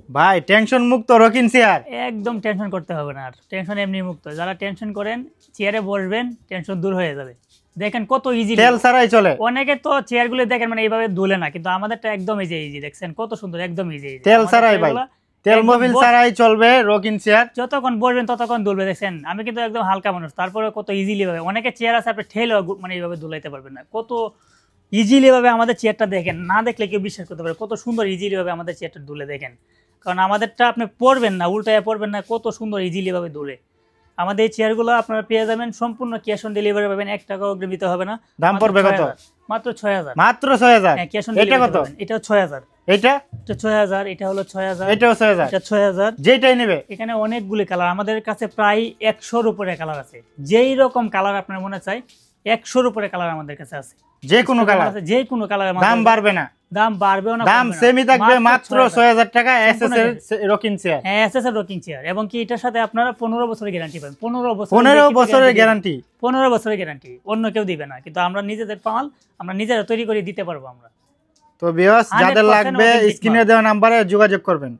ভাই টেনশন মুক্ত rocking chair, একদম টেনশন করতে হবে না, আর টেনশন এমনি মুক্ত। যারা টেনশন করেন চেয়ারে বসবেন, টেনশন দূর হয়ে যাবে। দেখেন কত ইজি, তেল ছাড়াই চলে। অনেকে তো চেয়ার গুলো দেখেন মানে এইভাবে দুলে না, কিন্তু আমাদেরটা একদম ইজি। দেখছেন কত সুন্দর, একদম ইজি। তেল ছাড়াই ভাই, তেল মোবিল ছাড়াই চলবে রকিং চেয়ার। যতক্ষণ বসবেন ততক্ষণ দুলবে। দেখছেন আমি কিন্তু একদম হালকা মানুষ, তারপরে কত ইজিলি ভাবে, অনেকে চেয়ার আছে আপনি ঠেলে মানে এইভাবে দুলাইতে পারবেন না, কত ইজিলি ভাবে আমাদের চেয়ারটা দেখেন, না দেখলে কেউ বিশ্বাস করতে পারে কত সুন্দর ইজিলি ভাবে আমাদের চেয়ারটা দুলে। দেখেন, কারণ আমাদেরটা আপনি পড়বেন না, উল্টায় পড়বেন না, কত সুন্দর ইজিলি ভাবে দুলে। আমাদের এই চেয়ারগুলো আপনারা পেয়ে যাবেন সম্পূর্ণ ক্যাশ অন ডেলিভারি পাবেন, 1 টাকাও অগ্রিম দিতে হবে না। দাম পড়বে কত? মাত্র 6000। মাত্র 6000? হ্যাঁ, ক্যাশ অন এটা ডেলিভারি কত? এটা 6000। এটা 6000, এটা হলো 6000, এটাও 6000, এটা 6000। যেটাই নেবে। এখানে অনেকগুলি কালার, আমাদের কাছে প্রায় 100-র উপরে কালার আছে। যেই রকম কালার আপনার মনে চাই 100-র উপরে কালার আমাদের কাছে আছে। যে কোনো কালার, যে কোনো কালার। দাম বাড়বে না? দাম বাড়বেও না, দাম সেমই থাকবে, মাত্র 6000 টাকা। এসএস এর রকিং চেয়ার। হ্যাঁ, এসএস এর রকিং চেয়ার, এবং কি এটার সাথে আপনারা 15 বছরের গ্যারান্টি পাবেন। 15 বছরের গ্যারান্টি। 15 বছরের গ্যারান্টি অন্য কেউ দিবে না, কিন্তু আমরা নিজেদের মাল আমরা নিজেরা তৈরি করে দিতে পারবো আমরা। তো ভিউয়ার্স, যাদের লাগবে স্ক্রিনে দেওয়া নম্বরে যোগাযোগ করবেন।